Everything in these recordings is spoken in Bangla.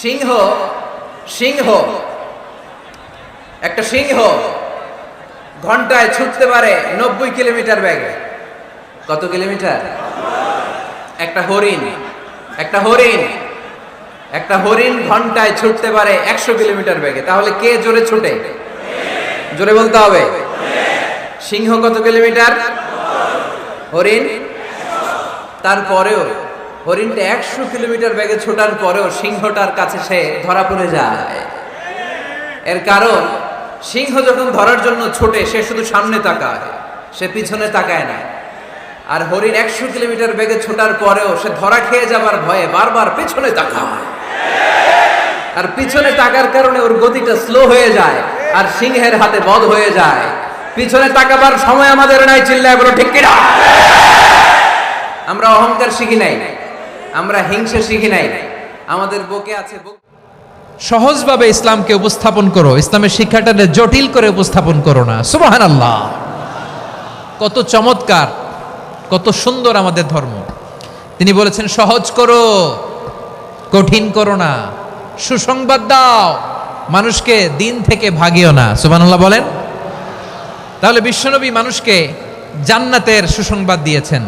সিংহ সিংহ একটা সিংহ ঘন্টায় ছুটতে পারে 90 কিলোমিটার বেগে। কত কিলোমিটার? একটা হরিণ একটা হরিণ ঘন্টায় ছুটতে পারে 100 কিলোমিটার বেগে। তাহলে কে জোরে ছুটে? জোরে বলতে হবে। সিংহ কত কিলোমিটার? হরিণ। তারপরেও হরিণটা 100 কিলোমিটার বেগে ছোটার পরেও সিংহটার কাছে সে ধরা পড়ে যায়। এর কারণ সিংহ যখন ধরার জন্য ছোটে সে শুধু সামনে তাকায়, সে পিছনে তাকায় না। আর হরিণ 100 কিলোমিটার বেগে ছোটার পরেও সে ধরা খেয়ে যাবার ভয়ে বারবার পিছনে তাকায়। আর পিছনে তাকার কারণে ওর গতিটা স্লো হয়ে যায় আর সিংহের হাতে বধ হয়ে যায়। পিছনে তাকাবার সময় আমাদের নাই, চিল্লায় বলো ঠিক কিনা? আমরা অহংকার শিখি নাই, আমরা হিংসা শিখি নাই, আমাদের বুকে আছে। সহজভাবে ইসলামকে উপস্থাপন করো, ইসলামের শিক্ষাটাকে জটিল করে উপস্থাপন করো না। সুবহানাল্লাহ, কত চমৎকার, কত সুন্দর আমাদের ধর্ম। তিনি বলেছেন সহজ করো, কঠিন করো না, সুসংবাদ দাও, মানুষকে দিন থেকে ভাগিও না। সুবহানাল্লাহ বলেন। তাহলে বিশ্বনবী মানুষকে জান্নাতের সুসংবাদ দিয়েছেন।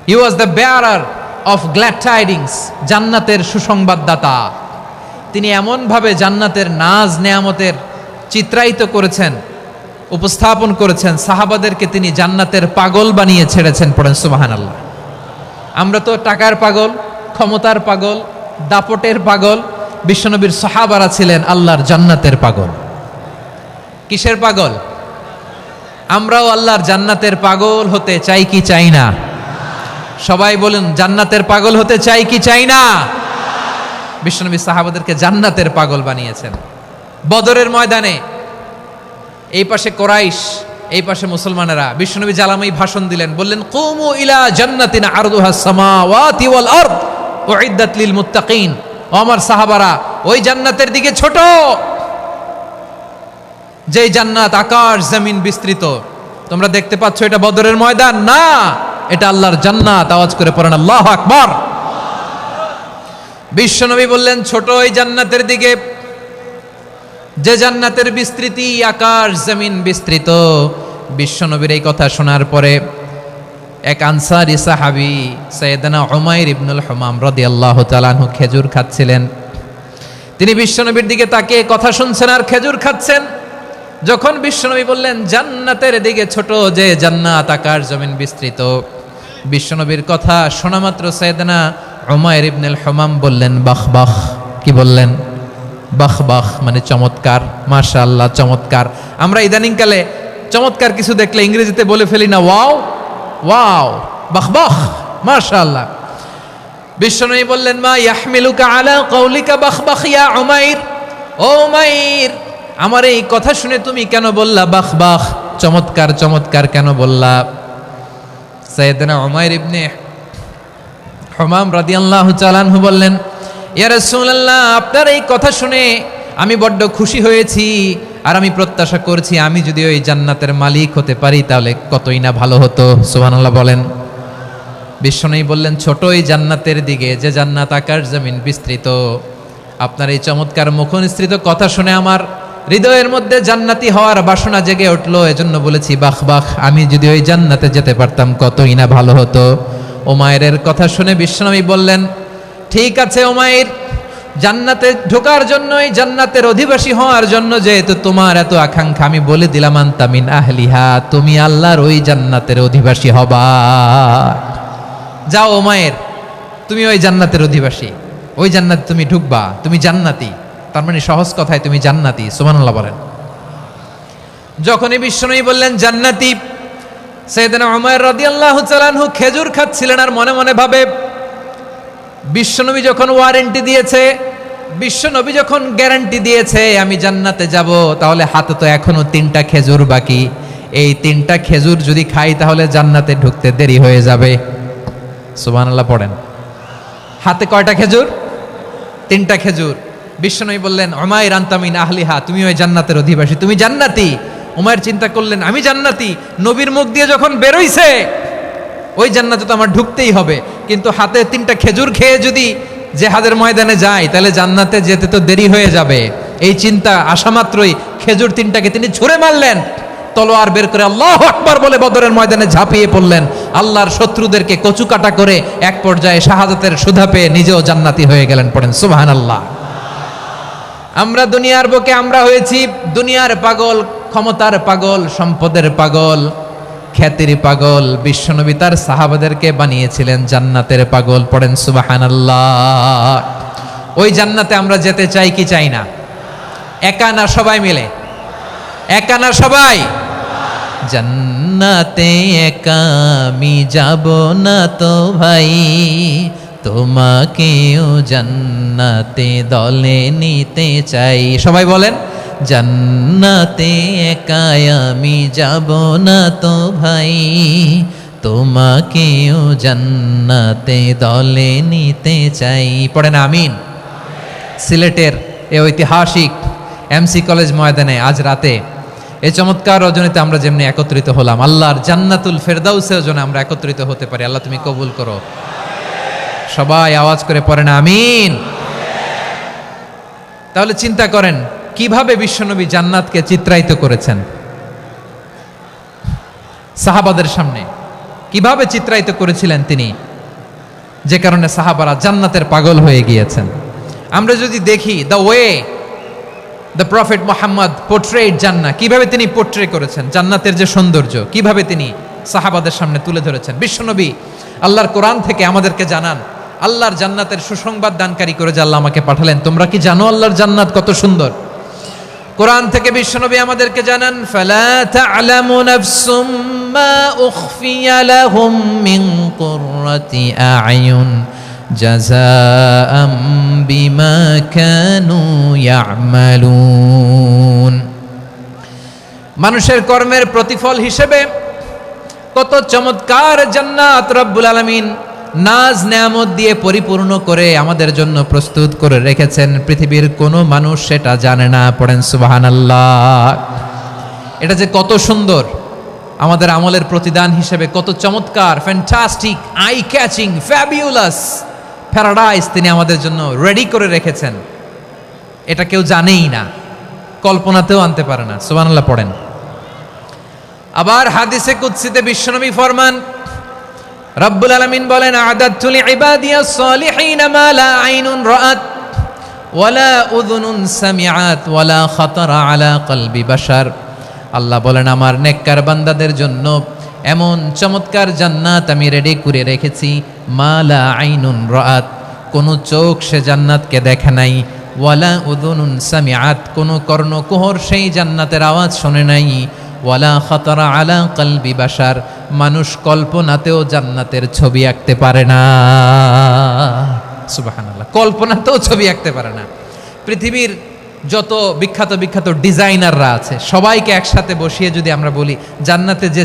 He was the bearer of glad tidings, জান্নাতের সুসংবাদদাতা। তিনি এমনভাবে জান্নাতের নাজ নেয়ামতের চিত্রায়িত করেছেন, উপস্থাপন করেছেন, সাহাবাদেরকে তিনি জান্নাতের পাগল বানিয়ে ছেড়েছেন। পড়েন সুবহানাল্লাহ। আমরা তো টাকার পাগল, ক্ষমতার পাগল, দাপটের পাগল। বিশ্বনবীর সাহাবারা ছিলেন আল্লাহর জান্নাতের পাগল। কিসের পাগল? আমরাও আল্লাহর জান্নাতের পাগল হতে চাই কি চাই না? সবাই বলুন, জান্নাতের পাগল হতে চাই কি চাই না? বিশ্বনবী সাহাবাদেরকে জান্নাতের পাগল বানিয়েছেন। বদরের ময়দানে এই পাশে কোরাইশ, এই পাশে মুসলমানেরা। বিশ্বনবী জালামাই ভাষণ দিলেন, বললেন কুমু ইলা জান্নাতিন আরদুহাস সামাওয়াতি ওয়াল আরদ উইদ্দাত লিল মুত্তাকিন। ও আমার সাহাবারা, ওই জান্নাতের দিকে ছোট, যেই জান্নাত আকাশ জমিন বিস্তৃত। তোমরা দেখতে পাচ্ছ এটা বদরের ময়দান না, এটা আল্লাহর জান্নাত। আওয়াজ করে পড়েন আল্লাহু আকবার। বিশ্বনবী বললেন ছোট ওই জান্নাতের দিকে, যে জান্নাতের বিস্তৃতি আকাশ জমিন বিস্তৃত। বিশ্বনবীর এই কথা শোনার পরে এক আনসারী সাহাবী সাইয়েদনা উমাইর ইবনুল হুমাম রাদিয়াল্লাহু তাআলা আনহু খেজুর খাচ্ছিলেন। তিনি বিশ্বনবীর দিকে তাকিয়ে কথা শুনছেন আর খেজুর খাচ্ছেন। যখন বিশ্বনবী বললেন জান্নাতের দিকে ছোট, যে জান্নাত আকাশ জমিন বিস্তৃত, বিশ্বনবীর কথা শোনা মাত্র সাইয়েদনা উমাইর ইবনুল হুমাম বললেন বাহ বাহ। কি বললেন? বাহ বাহ, মানে চমৎকার, মাশাআল্লাহ, চমৎকার। আমরা ইদানিংকালে চমৎকার কিছু দেখলে ইংরেজিতে বলে ফেলি না, ওয়াও ওয়াও, বাহ বাহ, মাশাআল্লাহ। বিশ্বনবী বললেন মা ইয়াহমিলুকা আলা কওলিকা বাহ বাহ ইয়া উমাইর। ও উমাইর, আমার এই কথা শুনে তুমি কেন বললা বাহ বাহ, চমৎকার চমৎকার কেন বললা? সাইয়েদনা উমাইর ইবনে হুমাম রাদিয়াল্লাহু তাআলা আনহু বললেন ইয়া রাসূলুল্লাহ, আপনার এই কথা শুনে আমি বড্ড খুশি হয়েছি, আর আমি প্রত্যাশা করছি আমি যদি ওই জান্নাতের মালিক হতে পারি তাহলে কতই না ভালো হতো। সুবহানাল্লাহ বলেন। বিশ্বনবী বললেন ছোট ওই জান্নাতের দিকে, যে জান্নাত আকাশ জমিন বিস্তৃত। আপনার এই চমৎকার মুখনিসৃত কথা শুনে আমার হৃদয়ের মধ্যে জান্নাতি হওয়ার বাসনা জেগে উঠলো, এজন্য বলেছি বাহ বাহ, আমি যদি ওই জান্নাতে যেতে পারতাম কতই না ভালো হতো। উমাইরের কথা শুনে বিশ্বনবী বললেন ঠিক আছে উমাইর, জান্নাতে ঢোকার জন্য, এই জান্নাতের অধিবাসী হওয়ার জন্য যেহেতু তোমার এত আকাঙ্ক্ষা, আমি বলে দিলাম আনতা মিন আহলিহা, তুমি আল্লাহর ওই জান্নাতের অধিবাসী হবা। যাও উমাইর, তুমি ওই জান্নাতের অধিবাসী, ওই জান্নাতে তুমি ঢুকবা, তুমি জান্নাতি। তার মানে সহজ কথায় তুমি জান্নাতি। সুবহানাল্লাহ বলেন। যখনই বিশ্বনবী বললেন জান্নাতি, সাইয়েদনা উমাইর রাদিয়াল্লাহু তাআলা আনহু খেজুর খাচ্ছিলেন আর মনে মনে ভাবে, বিশ্বনবী যখন ওয়ারেন্টি দিয়েছে, বিশ্বনবী যখন গ্যারান্টি দিয়েছে আমি জান্নাতে যাব, তাহলে হাতে তো এখনো 3টা খেজুর বাকি। এই 3টা খেজুর যদি খাই তাহলে জান্নাতে ঢুকতে দেরি হয়ে যাবে। সুবহানাল্লাহ পড়েন। হাতে কয়টা খেজুর? 3টা খেজুর। বিশ্বনবী বললেন উমাইর আনতা মিন আহলিহা, তুমি ওই জান্নাতের অধিবাসী, তুমি জান্নাতি। উমাইর চিন্তা করলেন আমি জান্নাতি, নবীর মুখ দিয়ে যখন বেরোইছে ওই জান্নাতে তো আমার ঢুকতেই হবে, কিন্তু হাতে 3টা খেজুর খেয়ে যদি জেহাদের ময়দানে যাই, তাহলে জান্নাতে যেতে তো দেরি হয়ে যাবে। এই চিন্তা আসা মাত্রই খেজুর 3টাকে তিনি ছুঁড়ে মারলেন, তলোয়ার বের করে আল্লাহু আকবার বলে বদরের ময়দানে ঝাঁপিয়ে পড়লেন। আল্লাহর শত্রুদেরকে কচুকাটা করে এক পর্যায়ে শাহাদাতের সুধা পেয়ে নিজেও জান্নাতি হয়ে গেলেন। পড়েন সুবহানাল্লাহ। আমরা দুনিয়ার বুকে আমরা হয়েছি দুনিয়ার পাগল, ক্ষমতার পাগল, সম্পদের পাগল, খ্যাতির পাগল। বিশ্বনবী তার সাহাবাদেরকে বানিয়েছিলেন জান্নাতের পাগল। পড়েন সুবহানাল্লাহ। ওই জান্নাতে আমরা যেতে চাই কি চাই না? একা না সবাই মিলে? একা না সবাই? জান্নাতে একা আমি যাব না তো ভাই, তোমাকেও জান্নাতে দলে নিতে চাই। সবাই বলেন, জান্নাতে একা আমি যাব না তো ভাই, তোমাকেও জান্নাতে দলে নিতে চাই। পড়েন আমিন। সিলেটের এই ঐতিহাসিক এমসি কলেজ ময়দানে আজ রাতে এই চমৎকার রজনীতে আমরা যেমনি একত্রিত হলাম, আল্লাহর জান্নাতুল ফেরদাউসের জন্য আমরা একত্রিত হতে পারি। আল্লাহ তুমি কবুল করো। সবাই আওয়াজ করে পড়েন আমিন। তাহলে চিন্তা করেন কিভাবে বিশ্বনবী জান্নাতকে চিত্রায়িত করেছেন সাহাবাদের সামনে, কিভাবে চিত্রায়িত করেছিলেন তিনি, যে কারণে সাহাবারা জান্নাতের পাগল হয়ে গিয়েছেন। আমরা যদি দেখি the way the prophet Muhammad portrait জান্নাত, কিভাবে তিনি পোর্ট্রে করেছেন জান্নাতের যে সৌন্দর্য, কিভাবে তিনি সাহাবাদের সামনে তুলে ধরেছেন। বিশ্বনবী আল্লাহর কোরআন থেকে আমাদেরকে জানান আল্লাহর জান্নাতের সুসংবাদ দানকারী করে যে আল্লাহ আমাকে পাঠালেন। তোমরা কি জানো আল্লাহর জান্নাত কত সুন্দর? কোরআন থেকে বিশ্বনবী আমাদেরকে জানান, ফালা তা'লামু নাফসুম মা উখফিয়া লাহুম মিন কুররাতি আ'য়ুন জাযাআম বিমা কানু ইয়া'মালুন। মানুষের কর্মের প্রতিফল হিসেবে কত চমৎকার জান্নাত রব্বুল আলামিন নাজ নেয়ামত দিয়ে পরিপূর্ণ করে আমাদের জন্য প্রস্তুত করে রেখেছেন। পৃথিবীর কোনো মানুষ সেটা জানে না। পড়েন সুবহানাল্লাহ। এটা যে কত সুন্দর, আমাদের আমলের প্রতিদান হিসেবে কত চমৎকার, fantastic, eye catching, fabulous paradise তিনি আমাদের জন্য রেডি করে রেখেছেন। এটা কেউ জানেই না, কল্পনাতেও আনতে পারে না। সুবহানাল্লাহ পড়েন। আবার হাদিসে কুদসিতে বিশ্বনবী ফরমান, রব্বুল আলামিন বলেন, আ'দাদতু লিইবাদিয়াস সালিহিন মা লা আইনুন রাআত ওয়ালা উযুনুন সামিআত ওয়ালা খাতারা আলা কলবি বাশার। আল্লাহ বলেন, আমার নেককার বান্দাদের জন্য এমন চমৎকার জান্নাত আমি রেডি করে রেখেছি, মা লা আইনুন রাআত, কোন চোখ সে জান্নাতকে দেখে নাই, ওয়ালা উযুনুন সামিআত, কোন কর্ণকুহর সেই জান্নাতের আওয়াজ শোনে নাই, ওয়ালা খাতারা আলা কলবি বাশার, মানুষ কল্পনাতেও জান্নাতের ছবি আঁকতে পারে না। সুবহানাল্লাহ, কল্পনাতেও ছবি আঁকতে পারে না। পৃথিবীর যত বিখ্যাত বিখ্যাত ডিজাইনাররা আছে সবাইকে একসাথে বসিয়ে যদি আমরা বলি জান্নাতে যে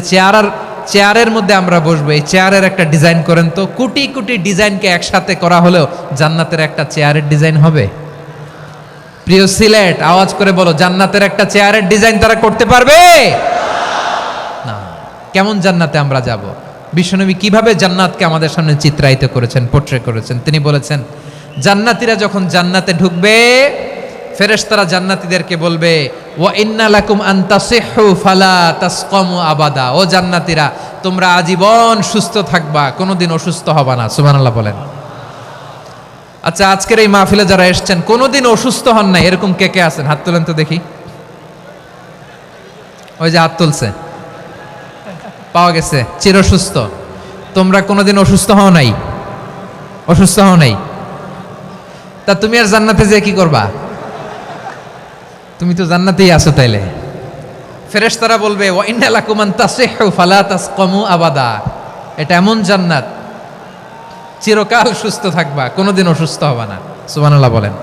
চেয়ারের মধ্যে আমরা বসবো, এই চেয়ারের একটা ডিজাইন করেন তো, কোটি কোটি ডিজাইনকে একসাথে করা হলেও জান্নাতের একটা চেয়ারের ডিজাইন হবে? প্রিয় সিলেট, আওয়াজ করে বলো, জান্নাতের একটা চেয়ারের ডিজাইন তারা করতে পারবে না। কেমন জান্নাতে আমরা যাব? বিশ্বনবী কিভাবে জান্নাতকে আমাদের সামনে চিত্রায়িত করেছেন, পোর্ট্রে করেছেন। তিনি বলেছেন, জান্নাতীরা যখন জান্নাতে ঢুকবে, ফেরেশতারা জান্নাতীদেরকে বলবে, ওয়া ইন্না লাকুম আন তাসিহু ফালা তাসকামু আবাদা। ও জান্নাতীরা, তোমরা আজীবন সুস্থ থাকবা, কোনোদিন অসুস্থ হবা না। সুবহানাল্লাহ বলেন। আচ্ছা, আজকের এই মাহফিলে যারা এসেছেন কোনোদিন অসুস্থ হন নাই, এরকম কে কে আছেন? হাত তোলেন তো দেখি। ওই যে হাত তুলছে, পাওয়া গেছে, চিরসুস্থ। তোমরা কোনোদিন অসুস্থ হও নাই? অসুস্থ হও নাই? তা তুমি আর জান্নাতে যে কি করবা? তুমি তো জান্নাতেই আছো। তাইলে ফেরেশতারা বলবে, ওয়া ইন্না লাকুম আন তাসিহু ফালা তাসকামু আবাদা। এটা এমন জান্নাত, চিরকাল সুস্থ থাকবা, কোনোদিন অসুস্থ হবা না। সুবহানাল্লাহ বলেন।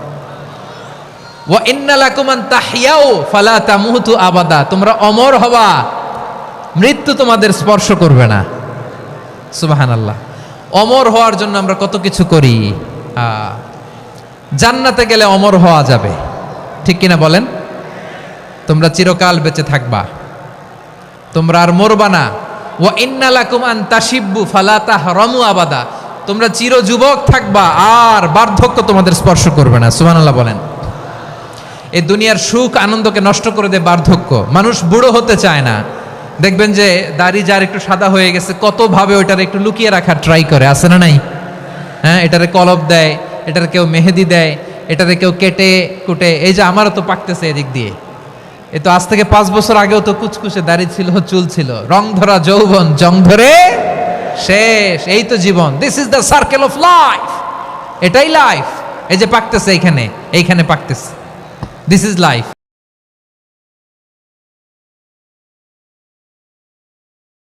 ওয়া ইন্না লাকুম আন তাহইয়াউ ফালা তামুতু আবাদা। তোমরা অমর হবা, মৃত্যু তোমাদের স্পর্শ করবে না। সুবহানাল্লাহ। অমর হওয়ার জন্য আমরা কত কিছু করি। জান্নাতে গেলে অমর হওয়া যাবে, ঠিক কিনা বলেন? তোমরা চিরকাল বেঁচে থাকবা, তোমরা আর মরবা না। ওয়া ইন্না লাকুম আন তাশিব্বু ফালা তাহরামু আবাদা। তোমরা চির যুবক থাকবা, আর বার্ধক্য তোমাদের স্পর্শ করবে না। সুবহানাল্লাহ বলেন। এই দুনিয়ার সুখ আনন্দকে নষ্ট করে দেয় বার্ধক্য। মানুষ বুড়ো হতে চায় না। দেখবেন যে দাড়ি যার একটু সাদা হয়ে গেছে, কত ভাবে ওইটার একটু লুকিয়ে রাখার ট্রাই করে, আছে না নাই? হ্যাঁ, এটারে কলপ দেয়, এটার কেউ মেহেদি দেয়, এটারে কেউ কেটে কুটে। এই যে আমারও তো পাকতেছে এদিক দিয়ে, এ তো আজ থেকে 5 বছর আগেও তো কুচকুচে দাড়ি ছিল, চুল ছিল, রং ধরা যৌবন জং ধরে শেষ। এই তো জীবন। This is the circle of life. এটাই লাইফ। এই যে পাকতেছে এইখানে, এইখানে পাকতেছে। This is life.